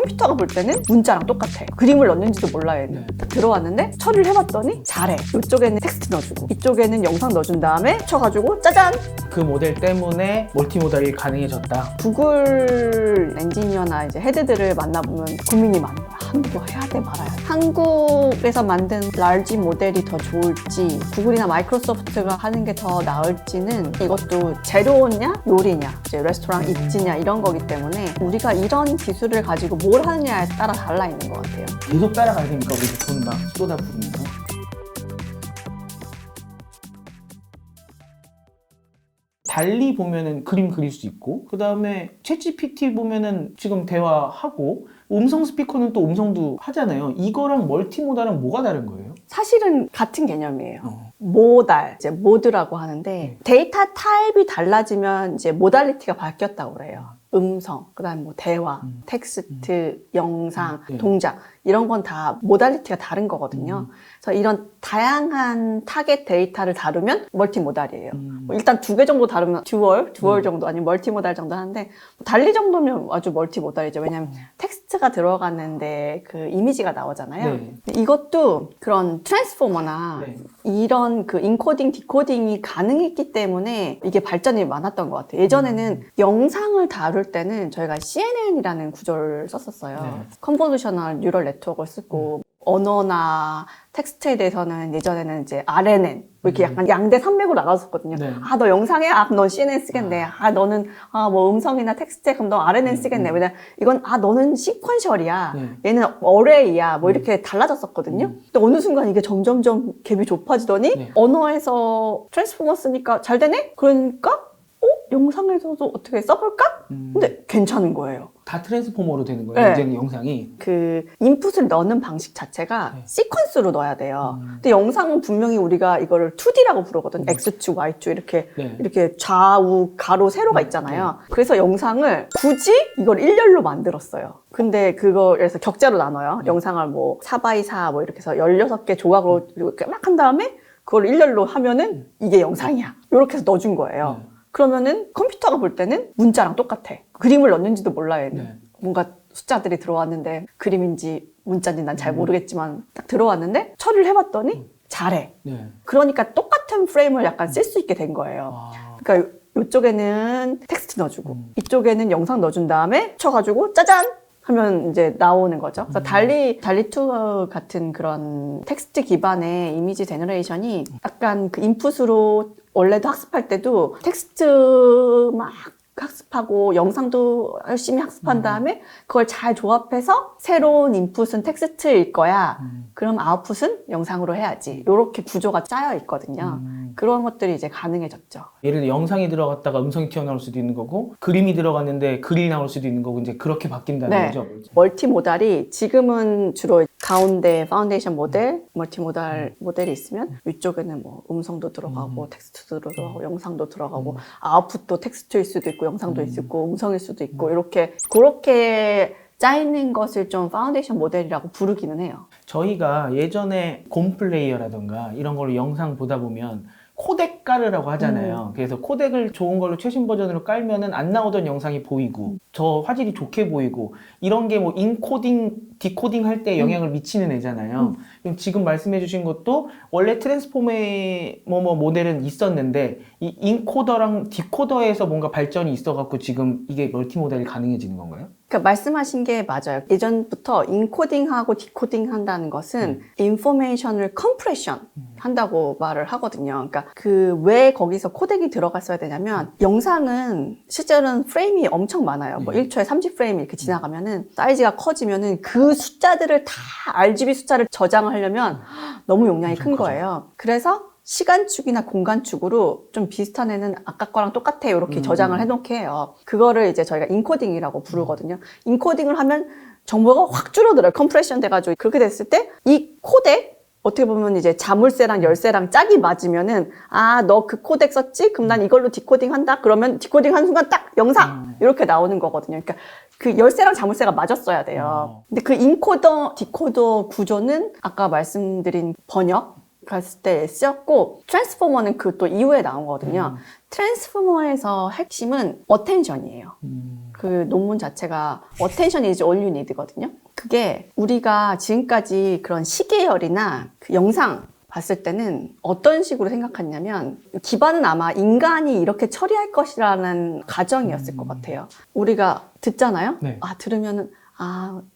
컴퓨터가 볼 때는 문자랑 똑같아. 그림을 넣는지도 몰라 얘는. 딱 들어왔는데 처리를 해봤더니 잘해. 이쪽에는 텍스트 넣어주고 이쪽에는 영상 넣어준 다음에 쳐가지고 짜잔! 그 모델 때문에 멀티모달이 가능해졌다. 구글 엔지니어나 이제 헤드들을 만나보면 고민이 많은 거야. 한국어 해야 돼 말아야 돼. 한국에서 만든 라지 모델이 더 좋을지 구글이나 마이크로소프트가 하는 게 더 나을지는 이것도 재료냐 요리냐 이제 레스토랑 입지냐 이런 거기 때문에 우리가 이런 기술을 가지고 뭘 하느냐에 따라 달라 있는 것 같아요. 계속 따라가야 되니까 우리도 돈 막 쏟아부으면서. 달리 보면은 그림 그릴 수 있고, 그 다음에 챗GPT 보면은 지금 대화하고, 음성 스피커는 또 음성도 하잖아요. 이거랑 멀티모달은 뭐가 다른 거예요? 사실은 같은 개념이에요. 모달, 이제 모드라고 하는데 데이터 타입이 달라지면 이제 모달리티가 바뀌었다고 그래요. 음성, 그다음 뭐 대화, 텍스트, 영상, 동작 이런 건 다 모달리티가 다른 거거든요. 그래서 이런 다양한 타겟 데이터를 다루면 멀티모달이에요. 뭐 일단 2개 정도 다루면 듀얼 정도 아니면 멀티모달 정도 하는데 달리 정도면 아주 멀티모달이죠. 왜냐하면 텍스트가 들어가는데 그 이미지가 나오잖아요. 네. 이것도 그런 트랜스포머나 이런 그 인코딩, 디코딩이 가능했기 때문에 이게 발전이 많았던 것 같아요. 예전에는 영상을 다룰 때는 저희가 CNN이라는 구조를 썼었어요. 컨볼루셔널 뉴럴 네트워크를 쓰고 언어나 텍스트에 대해서는 예전에는 이제 RNN 뭐 이렇게 약간 양대 산맥으로 나갔었거든요. 아, 너 영상에? 아, 그럼 넌 CNN 쓰겠네. 아, 너는 뭐 음성이나 텍스트에 그럼 너 RNN 쓰겠네. 왜냐면 이건 너는 시퀀셜이야. 얘는 어레이야. 뭐 이렇게 달라졌었거든요. 근데 어느 순간 이게 점점점 갭이 좁아지더니 언어에서 트랜스포머 쓰니까 잘 되네? 그러니까 영상에서도 어떻게 써볼까? 근데 괜찮은 거예요. 다 트랜스포머로 되는 거예요, 이제는 영상이. 그 인풋을 넣는 방식 자체가 시퀀스로 넣어야 돼요. 근데 영상은 분명히 우리가 이거를 2D라고 부르거든요. X축, Y축 이렇게 좌우, 가로, 세로가 있잖아요. 그래서 영상을 굳이 이걸 일렬로 만들었어요. 근데 그래서 격자로 나눠요. 영상을 뭐 4x4 뭐 이렇게 해서 16개 조각으로 이렇게 막 한 다음에 그걸 일렬로 하면은 이게 영상이야. 이렇게 해서 넣어준 거예요. 그러면은 컴퓨터가 볼 때는 문자랑 똑같아. 그림을 넣는지도 몰라 얘는. 뭔가 숫자들이 들어왔는데 그림인지 문자인지 난 잘 모르겠지만 딱 들어왔는데 처리를 해봤더니 잘해. 그러니까 똑같은 프레임을 약간 쓸 수 있게 된 거예요. 그러니까 이쪽에는 텍스트 넣어주고 이쪽에는 영상 넣어준 다음에 쳐가지고 짜잔! 하면 이제 나오는 거죠. 그래서 달리2 같은 그런 텍스트 기반의 이미지 제너레이션이 약간 그 인풋으로 원래도 학습할 때도 텍스트 막 학습하고 영상도 열심히 학습한 다음에 그걸 잘 조합해서 새로운 인풋은 텍스트일 거야. 그럼 아웃풋은 영상으로 해야지. 이렇게 구조가 짜여 있거든요. 그런 것들이 이제 가능해졌죠. 예를 들어 영상이 들어갔다가 음성이 튀어나올 수도 있는 거고, 그림이 들어갔는데 글이 나올 수도 있는 거고, 이제 그렇게 바뀐다는 거죠. 멀티모달이 지금은 주로 가운데 파운데이션 모델, 멀티모달 모델이 있으면 위쪽에는 뭐 음성도 들어가고 텍스트도 들어가고 영상도 들어가고 아웃풋도 텍스트일 수도 있고 영상도 있고 음성일 수도 있고 이렇게 그렇게 짜있는 것을 좀 파운데이션 모델이라고 부르기는 해요. 저희가 예전에 곰플레이어라던가 이런 걸로 영상 보다 보면 코덱 깔으라고 하잖아요. 그래서 코덱을 좋은 걸로 최신 버전으로 깔면은 안 나오던 영상이 보이고 저 화질이 좋게 보이고 이런 게 뭐 인코딩, 디코딩 할 때 영향을 미치는 애잖아요. 그럼 지금 말씀해 주신 것도 원래 트랜스포머의 모델은 있었는데 이 인코더랑 디코더에서 뭔가 발전이 있어갖고 지금 이게 멀티모델이 가능해지는 건가요? 그러니까 말씀하신 게 맞아요. 예전부터 인코딩하고 디코딩 한다는 것은 인포메이션을 컴프레션 한다고 말을 하거든요. 그러니까 그 왜 거기서 코덱이 들어갔어야 되냐면 영상은 실제로는 프레임이 엄청 많아요. 뭐 1초에 30프레임 이렇게 지나가면은 사이즈가 커지면은 그 숫자들을 다 RGB 숫자를 저장을 하려면 너무 용량이 큰 거예요. 그래서 시간축이나 공간축으로 좀 비슷한 애는 아까 거랑 똑같아요. 이렇게 저장을 해놓게 해요. 그거를 이제 저희가 인코딩이라고 부르거든요. 인코딩을 하면 정보가 확 줄어들어요. 컴프레션 돼가지고. 그렇게 됐을 때 이 코덱 어떻게 보면 이제 자물쇠랑 열쇠랑 짝이 맞으면은 너 그 코덱 썼지? 그럼 난 이걸로 디코딩 한다? 그러면 디코딩 한 순간 딱 영상! 이렇게 나오는 거거든요. 그러니까 그 열쇠랑 자물쇠가 맞았어야 돼요. 근데 그 인코더, 디코더 구조는 아까 말씀드린 번역 갔을 때 쓰였고 트랜스포머는 그 또 이후에 나온 거거든요. 트랜스포머에서 핵심은 어텐션이에요. 그 논문 자체가 Attention is all you need거든요. 그게 우리가 지금까지 그런 시계열이나 그 영상 봤을 때는 어떤 식으로 생각했냐면 기반은 아마 인간이 이렇게 처리할 것이라는 가정이었을 것 같아요. 우리가 듣잖아요. 네. 들으면은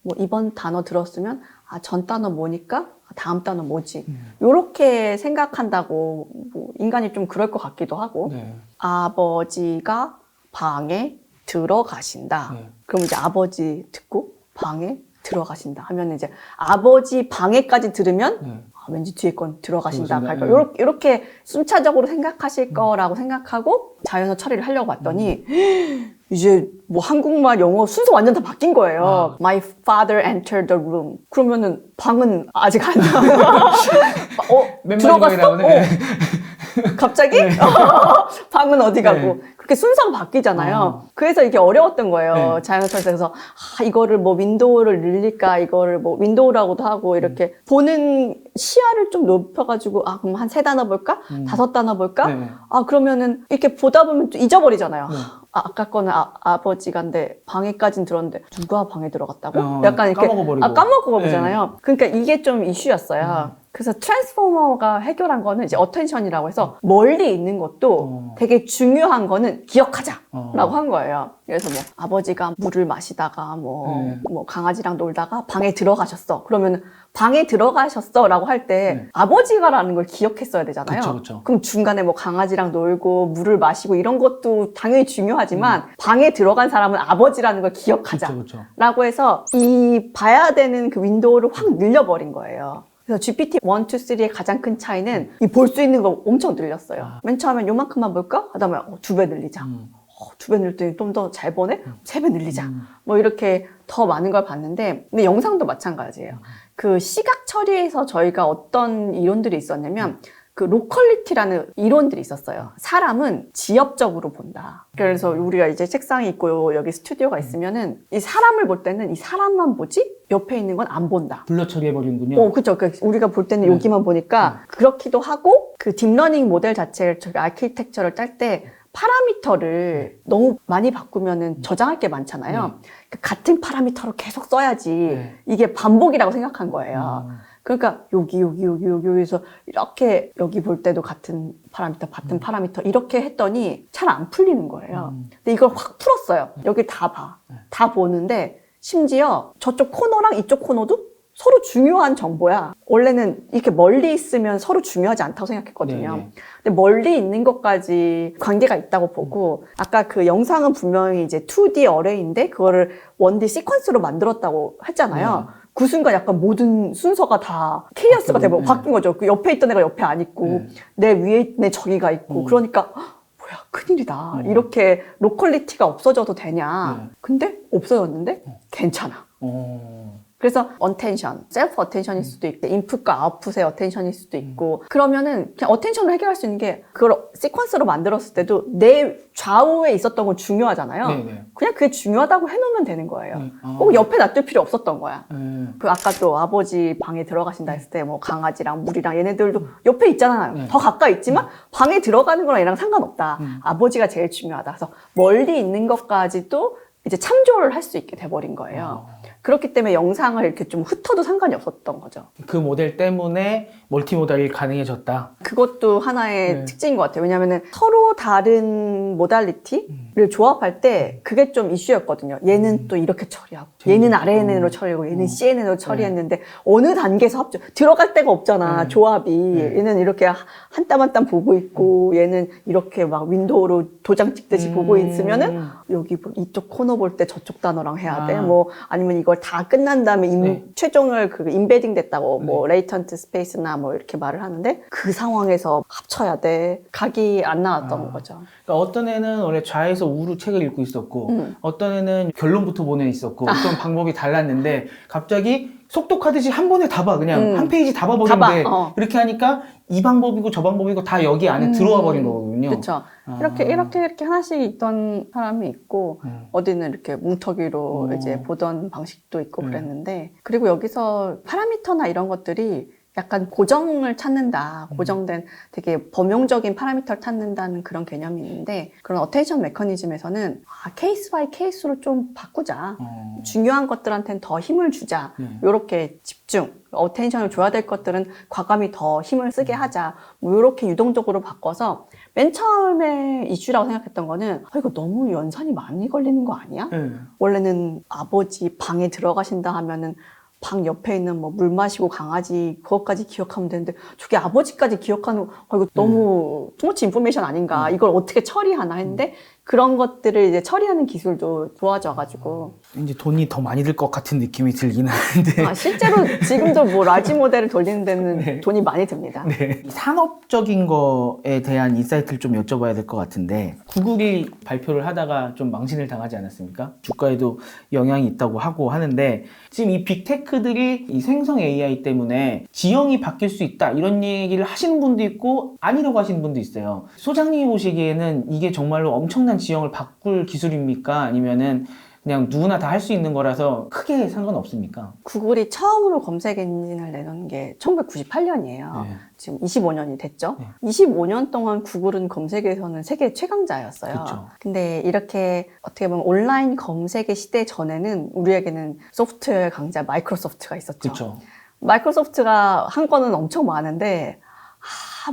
뭐 이번 단어 들었으면 전 단어 뭐니까 다음 단어 뭐지. 요렇게 생각한다고 뭐 인간이 좀 그럴 것 같기도 하고. 네. 아버지가 방에 들어가신다. 네. 그럼 이제 아버지 듣고 방에 들어가신다 하면 이제 아버지 방에까지 들으면 네. 왠지 뒤에 건 들어가신다. 들어가신다. 그러니까 이렇게 순차적으로 생각하실 거라고 생각하고 자연어 처리를 하려고 봤더니 이제 뭐 한국말, 영어 순서 완전 다 바뀐 거예요. My father entered the room. 그러면은 방은 아직 안 나와. 맨 들어갔어? 마지막에 나오네. 갑자기? 방은 어디 가고. 네. 그렇게 순서가 바뀌잖아요. 그래서 이게 어려웠던 거예요. 네. 자연어 처리에서 이거를 뭐 윈도우를 늘릴까, 이거를 뭐 윈도우라고도 하고 이렇게 보는 시야를 좀 높여가지고 그럼 한 3단어 볼까? 5단어 볼까? 네. 그러면은 이렇게 보다 보면 또 잊어버리잖아요. 네. 아까 거는 아버지가인데 방에까진 들었는데 누가 방에 들어갔다고? 약간 이렇게 까먹어버리고. 까먹어버리잖아요. 그러니까 이게 좀 이슈였어요. 그래서 트랜스포머가 해결한 거는 이제 어텐션이라고 해서 멀리 있는 것도 되게 중요한 거는 기억하자라고 한 거예요. 그래서 뭐 아버지가 물을 마시다가 뭐 강아지랑 놀다가 방에 들어가셨어. 그러면 방에 들어가셨어라고 할 때 아버지가라는 걸 기억했어야 되잖아요. 그쵸. 그럼 중간에 뭐 강아지랑 놀고 물을 마시고 이런 것도 당연히 중요하지만 방에 들어간 사람은 아버지라는 걸 기억하자라고 해서 이 봐야 되는 그 윈도우를 확 늘려버린 거예요. 그래서 GPT 1, 2, 3의 가장 큰 차이는 이 볼 수 있는 거 엄청 늘렸어요. 맨 처음엔 요만큼만 볼까? 그다음에 2배 늘리자. 2배 늘렸더니 좀 더 잘 보네? 3배 늘리자. 뭐 이렇게 더 많은 걸 봤는데, 근데 영상도 마찬가지예요. 그 시각 처리에서 저희가 어떤 이론들이 있었냐면, 그 로컬리티라는 이론들이 있었어요. 사람은 지역적으로 본다. 그래서 우리가 이제 책상이 있고 여기 스튜디오가 있으면은 이 사람을 볼 때는 이 사람만 보지 옆에 있는 건 안 본다. 블러 처리해버리는군요. 그렇죠. 우리가 볼 때는 여기만 보니까 그렇기도 하고 그 딥러닝 모델 자체를 저기 아키텍처를 짤 때 파라미터를 너무 많이 바꾸면은 저장할 게 많잖아요. 같은 파라미터로 계속 써야지 이게 반복이라고 생각한 거예요. 그러니까 여기에서 이렇게 여기 볼 때도 같은 파라미터 이렇게 했더니 잘 안 풀리는 거예요. 근데 이걸 확 풀었어요. 여기 다 봐. 다 보는데 심지어 저쪽 코너랑 이쪽 코너도 서로 중요한 정보야. 원래는 이렇게 멀리 있으면 서로 중요하지 않다고 생각했거든요. 네네. 근데 멀리 있는 것까지 관계가 있다고 보고, 아까 그 영상은 분명히 이제 2D 어레이인데 그거를 1D 시퀀스로 만들었다고 했잖아요. 그 순간 약간 모든 순서가 다 케이어스가 되고 바뀐 거죠. 그 옆에 있던 애가 옆에 안 있고 내 위에 있는 애 저기가 있고 그러니까 뭐야 큰일이다. 이렇게 로컬리티가 없어져도 되냐. 근데 없어졌는데 괜찮아. 그래서 어텐션, 셀프 어텐션일 수도 있고 인풋과 아웃풋의 어텐션일 수도 있고 그러면은 그냥 어텐션을 해결할 수 있는 게 그걸 시퀀스로 만들었을 때도 내 좌우에 있었던 건 중요하잖아요. 네네. 그냥 그게 중요하다고 해놓으면 되는 거예요. 꼭 옆에 놔둘 필요 없었던 거야. 그 아까 또 아버지 방에 들어가신다 했을 때 뭐 강아지랑 물이랑 얘네들도 옆에 있잖아요. 더 가까이 있지만 방에 들어가는 거랑 얘랑 상관없다. 아버지가 제일 중요하다. 그래서 멀리 있는 것까지도 이제 참조를 할 수 있게 돼버린 거예요. 그렇기 때문에 영상을 이렇게 좀 흩어도 상관이 없었던 거죠. 그 모델 때문에 멀티모달이 가능해졌다. 그것도 하나의 특징인 것 같아요. 왜냐하면 서로 다른 모달리티를 조합할 때 그게 좀 이슈였거든요. 얘는 또 이렇게 처리하고 얘는 RNN으로 처리하고 얘는 CNN으로 처리했는데 어느 단계에서 합쳐 들어갈 데가 없잖아. 조합이. 얘는 이렇게 한 땀 한 땀 보고 있고 얘는 이렇게 막 윈도우로 도장 찍듯이 보고 있으면은 여기 이쪽 코너 볼 때 저쪽 단어랑 해야 돼. 뭐 아니면 이걸 다 끝난 다음에 최종을 그 임베딩 됐다고 뭐 레이턴트 스페이스나 뭐 이렇게 말을 하는데 그 상황에서 합쳐야 돼. 각이 안 나왔던 거죠. 그러니까 어떤 애는 원래 좌에서 우로 책을 읽고 있었고 어떤 애는 결론부터 보내 있었고 어떤 방법이 달랐는데 갑자기 속독하듯이 한 번에 다 봐. 그냥 한 페이지 다 봐버리는데 이렇게 하니까 이 방법이고 저 방법이고 다 여기 안에 들어와 버린 거거든요. 그렇죠. 이렇게 하나씩 있던 사람이 있고 어디는 이렇게 뭉터기로 이제 보던 방식도 있고 그랬는데 그리고 여기서 파라미터나 이런 것들이 약간 고정을 찾는다. 고정된 되게 범용적인 파라미터를 찾는다는 그런 개념이 있는데 그런 어텐션 메커니즘에서는 케이스 바이 케이스로 좀 바꾸자. 중요한 것들한테는 더 힘을 주자. 이렇게 집중. 어텐션을 줘야 될 것들은 과감히 더 힘을 쓰게 하자. 뭐 이렇게 유동적으로 바꿔서 맨 처음에 이슈라고 생각했던 거는 이거 너무 연산이 많이 걸리는 거 아니야? 원래는 아버지 방에 들어가신다 하면은 방 옆에 있는 뭐 물 마시고 강아지 그것까지 기억하면 되는데 저게 아버지까지 기억하는 이거 너무 투머치 인포메이션 아닌가 이걸 어떻게 처리하나 했는데 그런 것들을 이제 처리하는 기술도 좋아져가지고 이제 돈이 더 많이 들 것 같은 느낌이 들긴 하는데 실제로 지금도 뭐 라지 모델을 돌리는 데는 돈이 많이 듭니다. 이 산업적인 거에 대한 인사이트를 좀 여쭤봐야 될 것 같은데 구글이 발표를 하다가 좀 망신을 당하지 않았습니까? 주가에도 영향이 있다고 하고 하는데 지금 이 빅테크들이 이 생성 AI 때문에 지형이 바뀔 수 있다 이런 얘기를 하시는 분도 있고 아니라고 하시는 분도 있어요. 소장님이 보시기에는 이게 정말로 엄청난 지형을 바꿀 기술입니까? 아니면은 그냥 누구나 다 할 수 있는 거라서 크게 상관없습니까? 구글이 처음으로 검색 엔진을 내놓은 게 1998년이에요. 지금 25년이 됐죠. 25년 동안 구글은 검색에서는 세계 최강자였어요. 그쵸. 근데 이렇게 어떻게 보면 온라인 검색의 시대 전에는 우리에게는 소프트웨어 강자 마이크로소프트가 있었죠. 그쵸. 마이크로소프트가 한 거는 엄청 많은데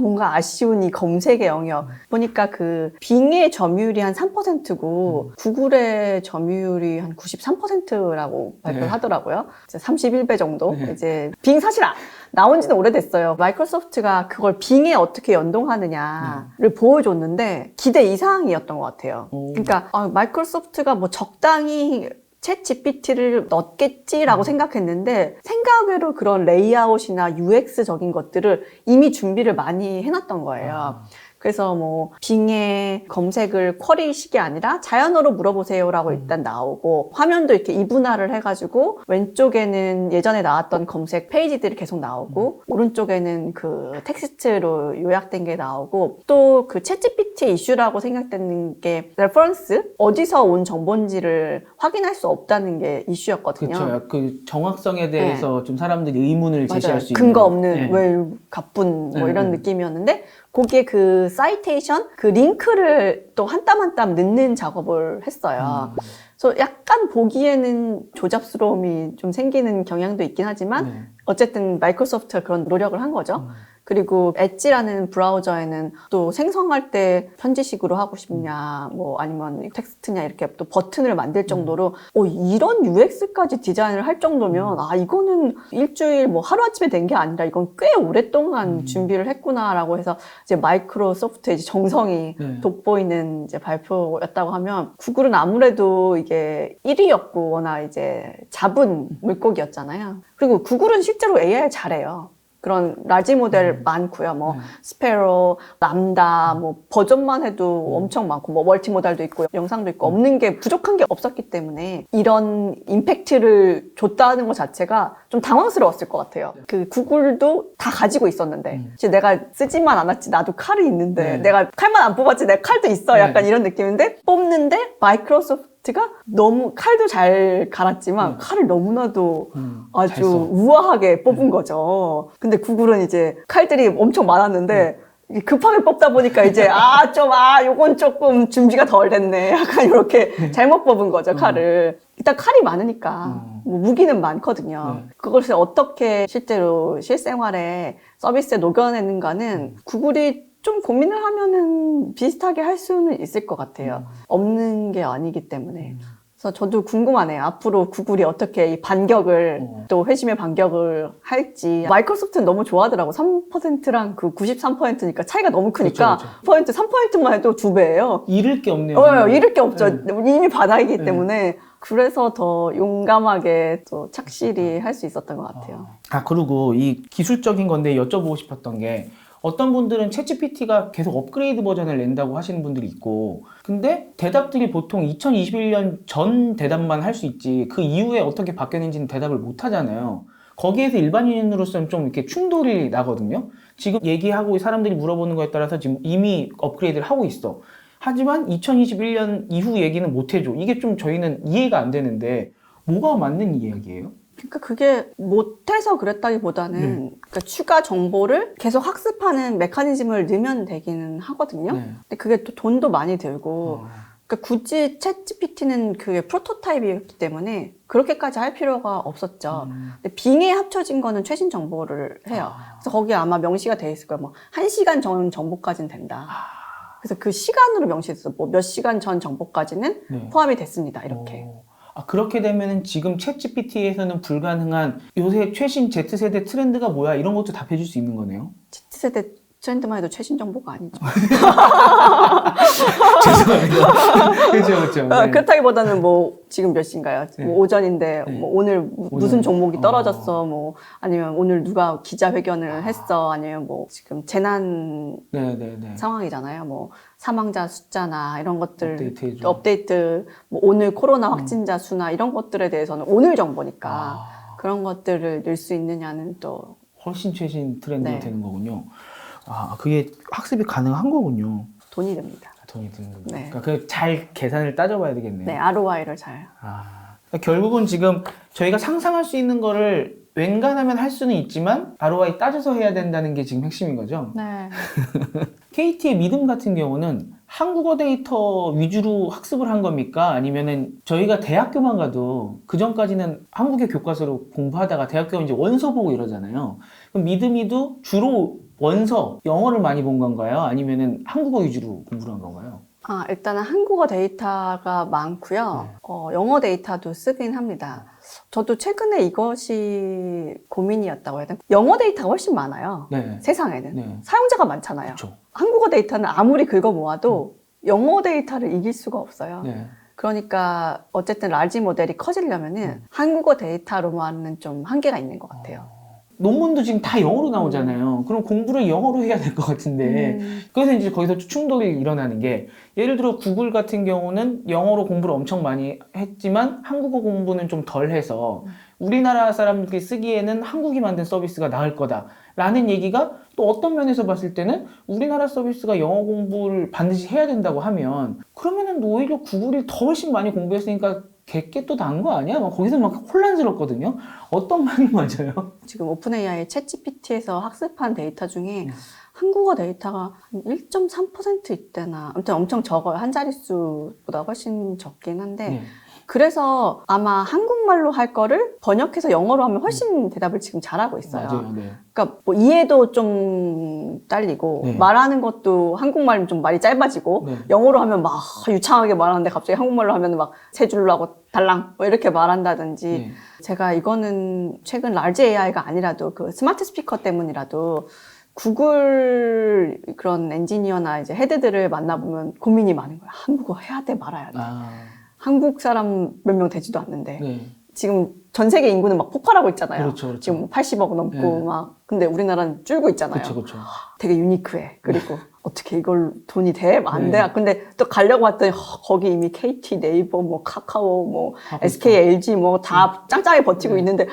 뭔가 아쉬운 이 검색의 영역. 보니까 그 빙의 점유율이 한 3%고 구글의 점유율이 한 93%라고 발표를 하더라고요. 이제 31배 정도. 이제 빙 사실 나온 지는 오래됐어요. 마이크로소프트가 그걸 빙에 어떻게 연동하느냐를 보여줬는데 기대 이상이었던 것 같아요. 그러니까 마이크로소프트가 뭐 적당히 챗 GPT를 넣겠지라고 생각했는데 생각외로 그런 레이아웃이나 UX적인 것들을 이미 준비를 많이 해놨던 거예요. 그래서 뭐 빙의 검색을 쿼리식이 아니라 자연어로 물어보세요라고 일단 나오고 화면도 이렇게 이분화를 해가지고 왼쪽에는 예전에 나왔던 검색 페이지들이 계속 나오고 오른쪽에는 그 텍스트로 요약된 게 나오고 또 그 챗GPT 이슈라고 생각되는 게 레퍼런스 어디서 온 정보인지를 확인할 수 없다는 게 이슈였거든요. 그렇죠. 그 정확성에 대해서 좀 사람들이 의문을 제시할 맞아요. 수 있는 근거 없는 왜 가쁜 뭐 이런 느낌이었는데 거기에 그 사이테이션 그 링크를 또 한 땀 한 땀 넣는 작업을 했어요. 그래서 약간 보기에는 조잡스러움이 좀 생기는 경향도 있긴 하지만 어쨌든 마이크로소프트가 그런 노력을 한 거죠. 그리고 엣지라는 브라우저에는 또 생성할 때 편지식으로 하고 싶냐, 뭐 아니면 텍스트냐 이렇게 또 버튼을 만들 정도로 이런 UX까지 디자인을 할 정도면 이거는 일주일 뭐 하루아침에 된 게 아니라 이건 꽤 오랫동안 준비를 했구나라고 해서 이제 마이크로소프트의 이제 정성이 돋보이는 이제 발표였다고 하면 구글은 아무래도 이게 1위였고 워낙 이제 잡은 물고기였잖아요. 그리고 구글은 실제로 AI 잘해요. 그런 라지 모델 많고요. 뭐 스페로, 람다, 뭐 버전만 해도 엄청 많고 뭐 멀티모달도 있고 영상도 있고 없는 게 부족한 게 없었기 때문에 이런 임팩트를 줬다는 것 자체가 좀 당황스러웠을 것 같아요. 그 구글도 다 가지고 있었는데 이제 내가 쓰지만 않았지 나도 칼이 있는데 내가 칼만 안 뽑았지 내 칼도 있어 약간 이런 느낌인데 뽑는데 마이크로소프트가 너무 칼도 잘 갈았지만 칼을 너무나도 아주 우아하게 뽑은 거죠. 근데 구글은 이제 칼들이 엄청 많았는데 급하게 뽑다 보니까 이제 요건 조금 준비가 덜 됐네. 약간 이렇게 잘못 뽑은 거죠, 칼을. 일단 칼이 많으니까 뭐 무기는 많거든요. 그것을 어떻게 실제로 실생활에 서비스에 녹여내는가는 구글이 좀 고민을 하면은 비슷하게 할 수는 있을 것 같아요. 없는 게 아니기 때문에. 그래서 저도 궁금하네요. 앞으로 구글이 어떻게 이 반격을 또 회심의 반격을 할지. 마이크로소프트는 너무 좋아하더라고. 3%랑 그 93%니까 차이가 너무 크니까 그쵸. 3%만 해도 2배예요. 잃을 게 없네요. 잃을 게 없죠. 이미 바닥이기 때문에. 그래서 더 용감하게 또 착실히 할 수 있었던 것 같아요. 그리고 이 기술적인 건데 여쭤보고 싶었던 게 어떤 분들은 챗GPT가 계속 업그레이드 버전을 낸다고 하시는 분들이 있고 근데 대답들이 보통 2021년 전 대답만 할 수 있지 그 이후에 어떻게 바뀌었는지는 대답을 못 하잖아요. 거기에서 일반인으로서는 좀 이렇게 충돌이 나거든요. 지금 얘기하고 사람들이 물어보는 거에 따라서 지금 이미 업그레이드를 하고 있어. 하지만 2021년 이후 얘기는 못 해줘. 이게 좀 저희는 이해가 안 되는데 뭐가 맞는 이야기예요? 그러니까 그게 못해서 그랬다기보다는 그러니까 추가 정보를 계속 학습하는 메커니즘을 넣으면 되기는 하거든요. 근데 그게 또 돈도 많이 들고 그러니까 굳이 챗GPT는 그게 프로토타입이었기 때문에 그렇게까지 할 필요가 없었죠. 근데 빙에 합쳐진 거는 최신 정보를 해요. 그래서 거기에 아마 명시가 돼 있을 거예요. 뭐 1시간 전 정보까지는 된다. 그래서 그 시간으로 명시했어. 뭐 몇 시간 전 정보까지는 포함이 됐습니다. 이렇게. 그렇게 되면은 지금 챗GPT에서는 불가능한 요새 최신 Z세대 트렌드가 뭐야 이런 것도 답해줄 수 있는 거네요. Z세대 트렌드만 해도 최신 정보가 아니죠. 죄송합니다. 그렇죠. 네. 그렇다기보다는 뭐 지금 몇 시인가요? 뭐 오전인데 뭐 오늘 무슨 종목이 떨어졌어? 뭐 아니면 오늘 누가 기자회견을 했어? 아니면 뭐 지금 재난 상황이잖아요. 뭐 사망자 숫자나 이런 것들 업데이트 뭐 오늘 코로나 확진자 수나 이런 것들에 대해서는 오늘 정보니까 그런 것들을 넣을 수 있느냐는 또 훨씬 최신 트렌드가 되는 거군요. 그게 학습이 가능한 거군요. 돈이 듭니다. 돈이 드는 거군요. 그러니까 그 잘 계산을 따져봐야 되겠네요. 네, ROI를 잘. 그러니까 결국은 지금 저희가 상상할 수 있는 거를 웬간하면 할 수는 있지만 ROI 따져서 해야 된다는 게 지금 핵심인 거죠. 네. KT의 믿음 같은 경우는 한국어 데이터 위주로 학습을 한 겁니까? 아니면은 저희가 대학교만 가도 그 전까지는 한국의 교과서로 공부하다가 대학교 가면 이제 원서 보고 이러잖아요. 그럼 믿음이도 주로 원서, 영어를 많이 본 건가요? 아니면은 한국어 위주로 공부를 한 건가요? 일단은 한국어 데이터가 많고요. 영어 데이터도 쓰긴 합니다. 저도 최근에 이것이 고민이었다고 해야 되나? 영어 데이터가 훨씬 많아요. 세상에는. 사용자가 많잖아요. 그쵸. 한국어 데이터는 아무리 긁어 모아도 영어 데이터를 이길 수가 없어요. 그러니까 어쨌든 라지 모델이 커지려면은 한국어 데이터로만은 좀 한계가 있는 것 같아요. 논문도 지금 다 영어로 나오잖아요. 그럼 공부를 영어로 해야 될 것 같은데 그래서 이제 거기서 충돌이 일어나는 게 예를 들어 구글 같은 경우는 영어로 공부를 엄청 많이 했지만 한국어 공부는 좀 덜 해서 우리나라 사람들이 쓰기에는 한국이 만든 서비스가 나을 거다라는 얘기가 또 어떤 면에서 봤을 때는 우리나라 서비스가 영어 공부를 반드시 해야 된다고 하면 그러면은 오히려 구글이 더 훨씬 많이 공부했으니까 걔게 또 난 거 아니야? 막 거기서 막 혼란스럽거든요. 어떤 말이 맞아요? 지금 오픈AI 챗GPT에서 학습한 데이터 중에 한국어 데이터가 한 1.3% 있대나 아무튼 엄청 적어요. 한 자릿수보다 훨씬 적긴 한데 그래서 아마 한국말로 할 거를 번역해서 영어로 하면 훨씬 대답을 지금 잘하고 있어요. 맞아요. 그러니까 뭐 이해도 좀 딸리고 말하는 것도 한국말은 좀 말이 짧아지고 영어로 하면 막 유창하게 말하는데 갑자기 한국말로 하면 막 세 줄로 하고 달랑 뭐 이렇게 말한다든지 제가 이거는 최근 large AI가 아니라도 그 스마트 스피커 때문이라도 구글 그런 엔지니어나 이제 헤드들을 만나보면 고민이 많은 거예요. 한국어 해야 돼 말아야 돼. 한국 사람 몇 명 되지도 않는데 지금 전 세계 인구는 막 폭발하고 있잖아요. 그렇죠. 지금 80억 넘고 막 근데 우리나라는 줄고 있잖아요. 그렇죠. 되게 유니크해. 그리고 어떻게 이걸 돈이 돼? 안 돼? 근데 또 가려고 했더니 거기 이미 KT, 네이버, 뭐 카카오, 뭐 SK, LG 뭐 다 짱짱하게 버티고 있는데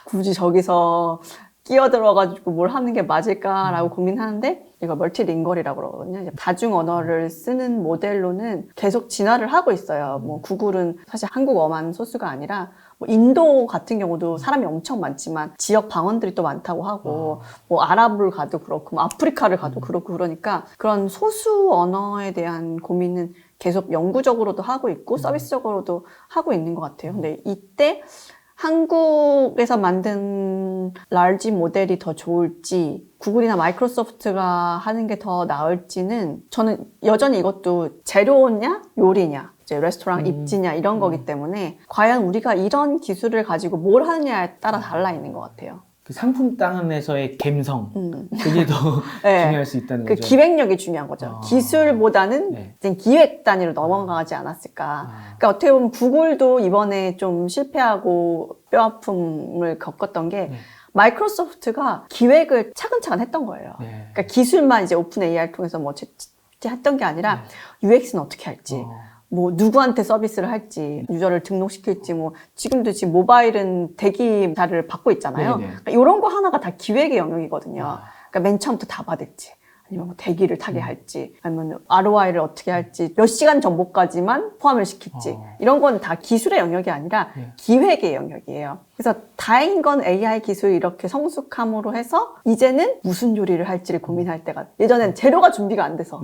굳이 저기서 끼어들어가지고 뭘 하는 게 맞을까라고 고민하는데 이거 멀티링걸이라고 그러거든요. 이제 다중 언어를 쓰는 모델로는 계속 진화를 하고 있어요. 뭐 구글은 사실 한국어만 소수가 아니라 뭐 인도 같은 경우도 사람이 엄청 많지만 지역 방언들이 또 많다고 하고 뭐 아랍을 가도 그렇고 뭐 아프리카를 가도 그렇고 그러니까 그런 소수 언어에 대한 고민은 계속 영구적으로도 하고 있고 서비스적으로도 하고 있는 것 같아요. 근데 이때 한국에서 만든 large 모델이 더 좋을지 구글이나 마이크로소프트가 하는 게 더 나을지는 저는 여전히 이것도 재료냐 요리냐 이제 레스토랑 입지냐 이런 거기 때문에 과연 우리가 이런 기술을 가지고 뭘 하느냐에 따라 달라 있는 것 같아요. 그 상품 땅에서의 감성 그게 더 중요할 수 있다는 그 거죠. 기획력이 중요한 거죠. 기술보다는 기획 단위로 넘어가지 않았을까. 그러니까 어떻게 보면 구글도 이번에 좀 실패하고 뼈아픔을 겪었던 게 마이크로소프트가 기획을 차근차근 했던 거예요. 그러니까 기술만 이제 오픈 AI를 통해서 뭐 했던 게 아니라 UX는 어떻게 할지. 뭐 누구한테 서비스를 할지 유저를 등록시킬지 뭐 지금도 지금 모바일은 대기자를 받고 있잖아요. 그러니까 이런 거 하나가 다 기획의 영역이거든요. 그러니까 맨 처음부터 다 받을지 아니면 뭐 대기를 타게 할지, 아니면 ROI를 어떻게 할지, 몇 시간 정보까지만 포함을 시킬지, 이런 건 다 기술의 영역이 아니라 기획의 영역이에요. 그래서 다행인 건 AI 기술이 이렇게 성숙함으로 해서 이제는 무슨 요리를 할지를 고민할 때가, 예전엔 재료가 준비가 안 돼서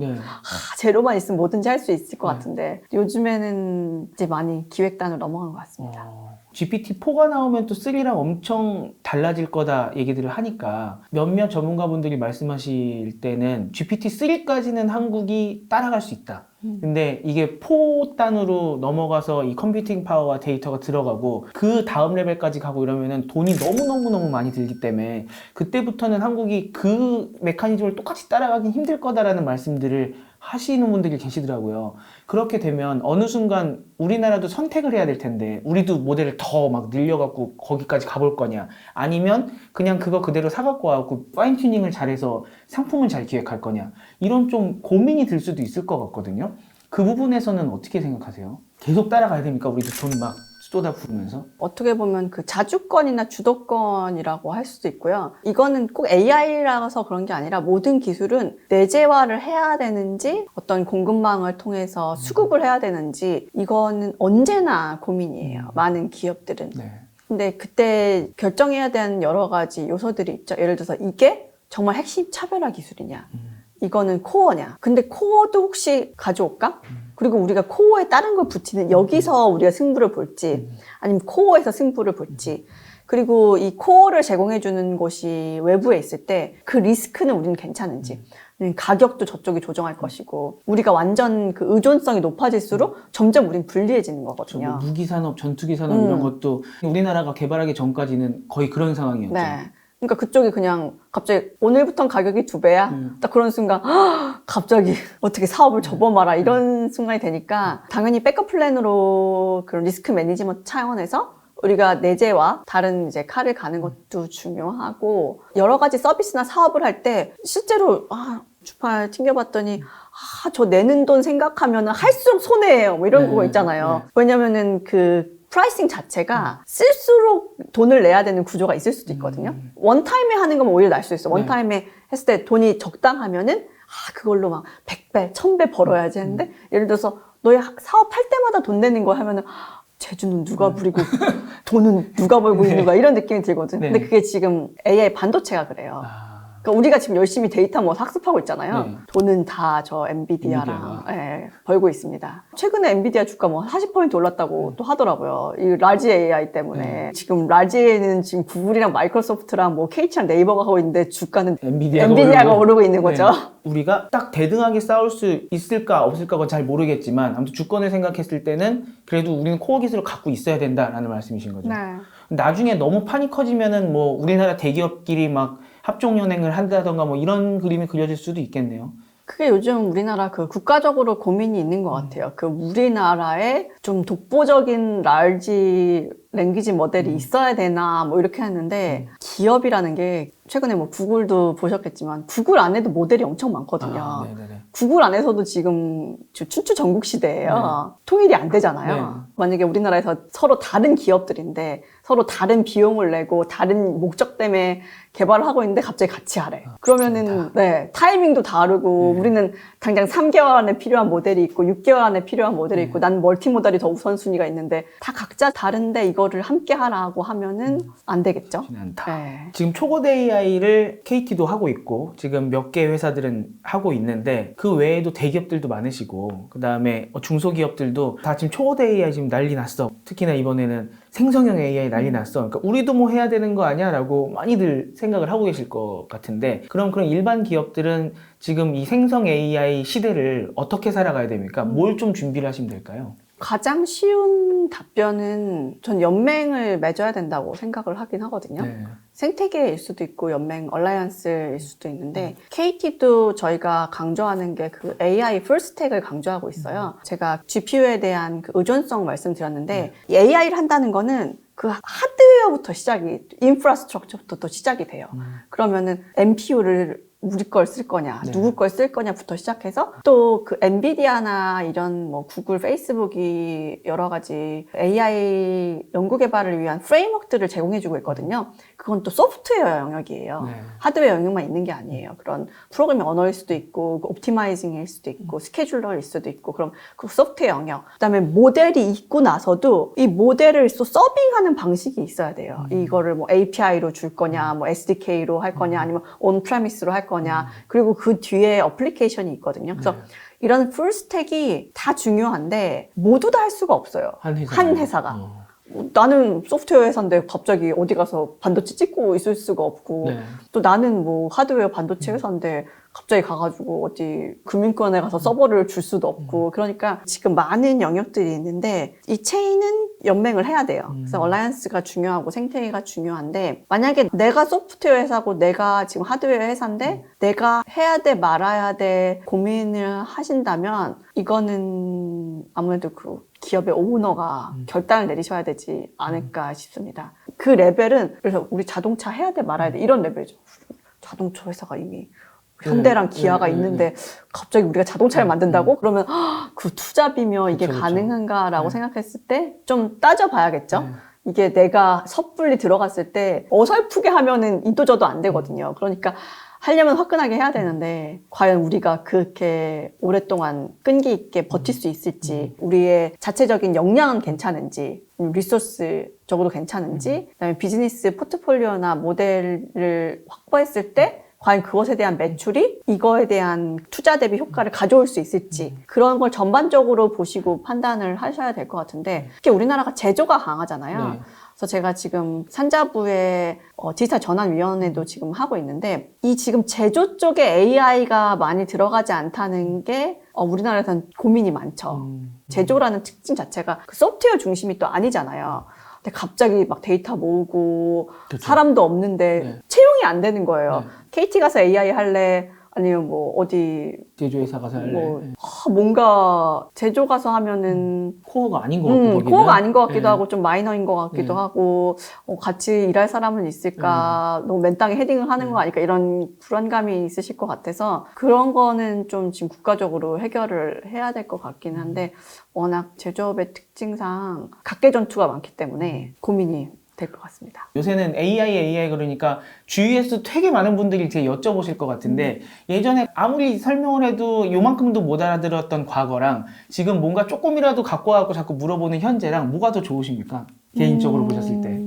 재료만 있으면 뭐든지 할 수 있을 것 같은데 요즘에는 이제 많이 기획단으로 넘어간 것 같습니다. GPT-4가 나오면 또 3랑 엄청 달라질 거다 얘기들을 하니까 몇몇 전문가분들이 말씀하실 때는 GPT-3까지는 한국이 따라갈 수 있다. 근데 이게 4단으로 넘어가서 이 컴퓨팅 파워와 데이터가 들어가고 그 다음 레벨까지 가고 이러면은 돈이 너무너무 많이 들기 때문에 그때부터는 한국이 그 메커니즘을 똑같이 따라가긴 힘들 거다라는 말씀들을 하시는 분들이 계시더라고요. 그렇게 되면 어느 순간 우리나라도 선택을 해야 될 텐데 우리도 모델을 더 막 늘려갖고 거기까지 가볼 거냐, 아니면 그냥 그거 그대로 사갖고 와갖고 파인 튜닝을 잘해서 상품을 잘 기획할 거냐, 이런 좀 고민이 들 수도 있을 것 같거든요. 그 부분에서는 어떻게 생각하세요? 계속 따라가야 됩니까? 우리도 돈 막 쏟아부으면서? 어떻게 보면 그 자주권이나 주도권이라고 할 수도 있고요. 이거는 꼭 AI라서 그런 게 아니라 모든 기술은 내재화를 해야 되는지 어떤 공급망을 통해서 수급을 해야 되는지 이거는 언제나 고민이에요. 많은 기업들은. 근데 그때 결정해야 되는 여러 가지 요소들이 있죠. 예를 들어서 이게 정말 핵심 차별화 기술이냐, 이거는 코어냐. 근데 코어도 혹시 가져올까? 그리고 우리가 코어에 다른 걸 붙이는, 여기서 우리가 승부를 볼지 아니면 코어에서 승부를 볼지, 그리고 이 코어를 제공해주는 곳이 외부에 있을 때 그 리스크는 우리는 괜찮은지, 가격도 저쪽이 조정할 것이고, 우리가 완전 그 의존성이 높아질수록 점점 우린 불리해지는 거거든요. 뭐 무기산업, 전투기산업 이런 것도 우리나라가 개발하기 전까지는 거의 그런 상황이었죠. 네. 그러니까 그쪽이 그냥 갑자기 오늘부터는 가격이 2배야? 딱 그런 순간 갑자기 어떻게 사업을 접어마라 이런 순간이 되니까 당연히 백업 플랜으로 그런 리스크 매니지먼트 차원에서 우리가 내재와 다른 이제 칼을 가는 것도 중요하고, 여러 가지 서비스나 사업을 할 때 실제로 주팔 튕겨봤더니 저 내는 돈 생각하면 할수록 손해예요. 뭐 이런 거 있잖아요. 왜냐면은 그 프라이싱 자체가 쓸수록 돈을 내야 되는 구조가 있을 수도 있거든요. 원타임에 하는 거면 오히려 날 수 있어. 원타임에 했을 때 돈이 적당하면은 그걸로 막 100배, 1000배 벌어야지 했는데, 예를 들어서 너희 사업할 때마다 돈 내는 거 하면은 재주는 누가 부리고 돈은 누가 벌고 있는가, 이런 느낌이 들거든. 근데 그게 지금 AI 반도체가 그래요. 그러니까 우리가 지금 열심히 데이터 뭐 학습하고 있잖아요. 돈은 다 저 엔비디아랑 벌고 있습니다. 최근에 엔비디아 주가 뭐 40% 올랐다고 또 하더라고요. 이 라지 AI 때문에. 지금 라지 AI는 지금 구글이랑 마이크로소프트랑 뭐 KT랑 네이버가 하고 있는데 주가는 엔비디아가 오르고 있는 거죠. 우리가 딱 대등하게 싸울 수 있을까 없을까가 잘 모르겠지만 아무튼 주권을 생각했을 때는 그래도 우리는 코어 기술을 갖고 있어야 된다라는 말씀이신 거죠. 나중에 너무 판이 커지면은 뭐 우리나라 대기업끼리 막 합종연행을 한다던가 뭐 이런 그림이 그려질 수도 있겠네요. 그게 요즘 우리나라 그 국가적으로 고민이 있는 것 같아요. 그 우리나라에 좀 독보적인 large 랭귀지 모델이 있어야 되나 뭐 이렇게 했는데, 기업이라는 게 최근에 뭐 구글도 보셨겠지만 구글 안에도 모델이 엄청 많거든요. 구글 안에서도 지금 춘추 전국 시대예요. 통일이 안 되잖아요. 만약에 우리나라에서 서로 다른 기업들인데 서로 다른 비용을 내고 다른 목적 때문에 개발을 하고 있는데 갑자기 같이 하래. 그러면은 타이밍도 다르고, 우리는 당장 3개월 안에 필요한 모델이 있고 6개월 안에 필요한 모델이 있고, 난 멀티모델이 더 우선순위가 있는데 다 각자 다른데 이거를 함께 하라고 하면은 안 되겠죠. 지금 초거대 AI를 KT도 하고 있고 지금 몇 개 회사들은 하고 있는데 그 외에도 대기업들도 많으시고 그 다음에 중소기업들도 다 지금 초거대 AI 지금 난리 났어. 특히나 이번에는 생성형 AI 난리 났어. 그러니까 우리도 뭐 해야 되는 거 아니야? 라고 많이들 생각을 하고 계실 것 같은데, 그럼 그런 일반 기업들은 지금 이 생성 AI 시대를 어떻게 살아가야 됩니까? 뭘 좀 준비를 하시면 될까요? 가장 쉬운 답변은 전 연맹을 맺어야 된다고 생각을 하긴 하거든요. 생태계일 수도 있고 연맹 얼라이언스일 수도 있는데, KT도 저희가 강조하는 게 그 AI 풀스택을 강조하고 있어요. 제가 GPU에 대한 그 의존성 말씀드렸는데, AI를 한다는 거는 그 하드웨어부터 시작이, 인프라스트럭처부터 또 시작이 돼요. 그러면은 NPU를 우리 걸 쓸 거냐, 네. 누구 걸 쓸 거냐부터 시작해서 또 그 엔비디아나 이런 뭐 구글, 페이스북이 여러 가지 AI 연구 개발을 위한 프레임워크들을 제공해주고 있거든요. 그건 또 소프트웨어 영역이에요. 네. 하드웨어 영역만 있는 게 아니에요. 그런 프로그래밍 언어일 수도 있고, 옵티마이징일 수도 있고, 스케줄러일 수도 있고, 그럼 그 소프트웨어 영역. 그다음에 모델이 있고 나서도 이 모델을 또 서빙하는 방식이 있어야 돼요. 이거를 뭐 API로 줄 거냐, 뭐 SDK로 할 거냐, 아니면 온프레미스로 할 거냐. 그리고 그 뒤에 어플리케이션이 있거든요. 그래서 네. 이런 풀스택이 다 중요한데 모두 다 할 수가 없어요. 한 회사가. 나는 소프트웨어 회사인데 갑자기 어디 가서 반도체 찍고 있을 수가 없고 네. 또 나는 뭐 하드웨어 반도체 회사인데 갑자기 가가지고 어디 금융권에 가서 서버를 줄 수도 없고 그러니까 지금 많은 영역들이 있는데 이 체인은 연맹을 해야 돼요. 그래서 얼라이언스가 중요하고 생태계가 중요한데 만약에 내가 소프트웨어 회사고 내가 지금 하드웨어 회사인데 내가 해야 돼 말아야 돼 고민을 하신다면 이거는 아무래도 그 기업의 오너가 결단을 내리셔야 되지 않을까 싶습니다. 그 레벨은 그래서 우리 자동차 해야 돼 말아야 돼 이런 레벨이죠. 자동차 회사가 이미 현대랑 기아가 있는데 갑자기 우리가 자동차를 만든다고? 그러면 그 투자비며 이게 그쵸. 가능한가라고 생각했을 때 좀 따져봐야겠죠. 이게 내가 섣불리 들어갔을 때 어설프게 하면은 이도저도 안 되거든요. 그러니까 하려면 화끈하게 해야 되는데 과연 우리가 그렇게 오랫동안 끈기 있게 버틸 수 있을지 우리의 자체적인 역량은 괜찮은지 리소스적으로 괜찮은지 그다음에 비즈니스 포트폴리오나 모델을 확보했을 때 과연 그것에 대한 매출이 이거에 대한 투자 대비 효과를 가져올 수 있을지 그런 걸 전반적으로 보시고 판단을 하셔야 될 것 같은데 특히 우리나라가 제조가 강하잖아요. 네. 그래서 제가 지금 산자부의 디지털 전환위원회도 지금 하고 있는데 이 지금 제조 쪽에 AI가 많이 들어가지 않다는 게 우리나라에서는 고민이 많죠. 제조라는 특징 자체가 그 소프트웨어 중심이 또 아니잖아요. 근데 갑자기 막 데이터 모으고 그렇죠. 사람도 없는데 네. 채용이 안 되는 거예요. 네. KT 가서 AI 할래? 아니면 뭐 어디 제조회사 가서 할래. 뭐 뭔가 제조 가서 하면은 코어가 아닌 것 같고 거기는. 코어가 아닌 것 같기도 네. 하고 좀 마이너인 것 같기도 네. 하고 같이 일할 사람은 있을까 너무 맨땅에 헤딩을 하는 거 아닐까 이런 불안감이 있으실 것 같아서 그런 거는 좀 지금 국가적으로 해결을 해야 될 것 같긴 한데 워낙 제조업의 특징상 각계 전투가 많기 때문에 고민이 될 것 같습니다. 요새는 AI 그러니까 주위에서 되게 많은 분들이 이제 여쭤보실 것 같은데 예전에 아무리 설명을 해도 요만큼도 못 알아들었던 과거랑 지금 뭔가 조금이라도 갖고 와서 자꾸 물어보는 현재랑 뭐가 더 좋으십니까? 개인적으로 보셨을 때.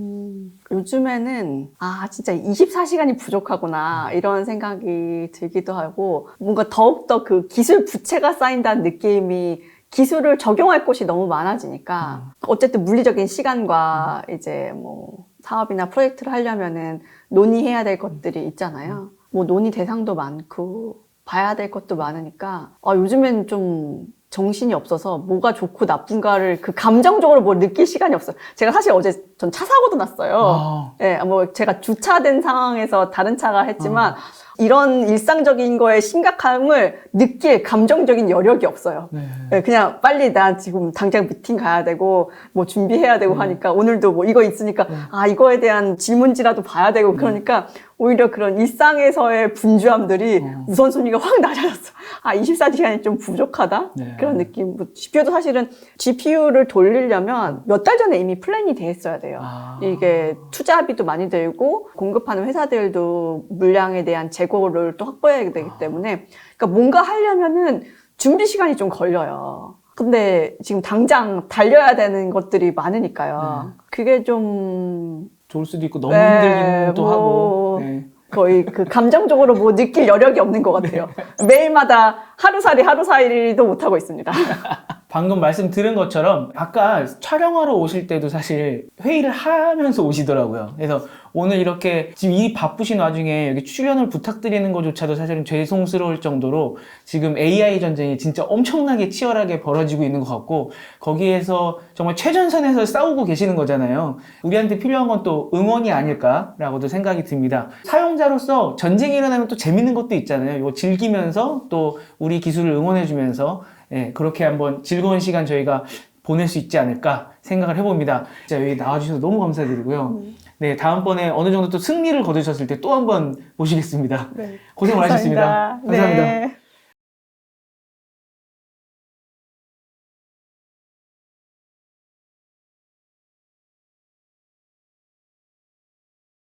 요즘에는 진짜 24시간이 부족하구나 이런 생각이 들기도 하고 뭔가 더욱더 그 기술 부채가 쌓인다는 느낌이 기술을 적용할 곳이 너무 많아지니까 어쨌든 물리적인 시간과 이제 뭐 사업이나 프로젝트를 하려면은 논의해야 될 것들이 있잖아요. 뭐 논의 대상도 많고 봐야 될 것도 많으니까 요즘엔 좀 정신이 없어서 뭐가 좋고 나쁜가를 그 감정적으로 뭘 느낄 시간이 없어요. 제가 사실 어제 전 차 사고도 났어요. 예, 뭐 제가 주차된 상황에서 다른 차가 했지만 이런 일상적인 거의 심각함을 느낄 감정적인 여력이 없어요. 네. 네, 그냥 빨리 나 지금 당장 미팅 가야 되고 뭐 준비해야 되고 하니까 오늘도 뭐 이거 있으니까 이거에 대한 질문지라도 봐야 되고 그러니까 오히려 그런 일상에서의 분주함들이 우선순위가 확 낮아졌어. 24시간이 좀 부족하다? 네. 그런 느낌. GPU도 사실은 GPU를 돌리려면 몇 달 전에 이미 플랜이 돼 있어야 돼요. 이게 투자비도 많이 들고 공급하는 회사들도 물량에 대한 재고를 또 확보해야 되기 때문에 그러니까 뭔가 하려면은 준비 시간이 좀 걸려요. 근데 지금 당장 달려야 되는 것들이 많으니까요. 그게 좀 좋을 수도 있고 너무 힘들기도 뭐 하고. 네. 거의 그 감정적으로 뭐 느낄 여력이 없는 것 같아요. 매일마다 하루살이도 못하고 있습니다. 방금 말씀 들은 것처럼 아까 촬영하러 오실 때도 사실 회의를 하면서 오시더라고요. 그래서 오늘 이렇게 지금 이 바쁘신 와중에 여기 출연을 부탁드리는 것조차도 사실은 죄송스러울 정도로 지금 AI 전쟁이 진짜 엄청나게 치열하게 벌어지고 있는 것 같고 거기에서 정말 최전선에서 싸우고 계시는 거잖아요. 우리한테 필요한 건 또 응원이 아닐까라고도 생각이 듭니다. 사용자로서 전쟁이 일어나면 또 재밌는 것도 있잖아요. 이거 즐기면서 또 우리 기술을 응원해주면서 그렇게 한번 즐거운 시간 저희가 보낼 수 있지 않을까 생각을 해봅니다. 진짜 여기 나와주셔서 너무 감사드리고요. 네, 다음번에 어느 정도 또 승리를 거두셨을 때 또 한번 모시겠습니다. 네. 고생 많으셨습니다. 감사합니다. 네.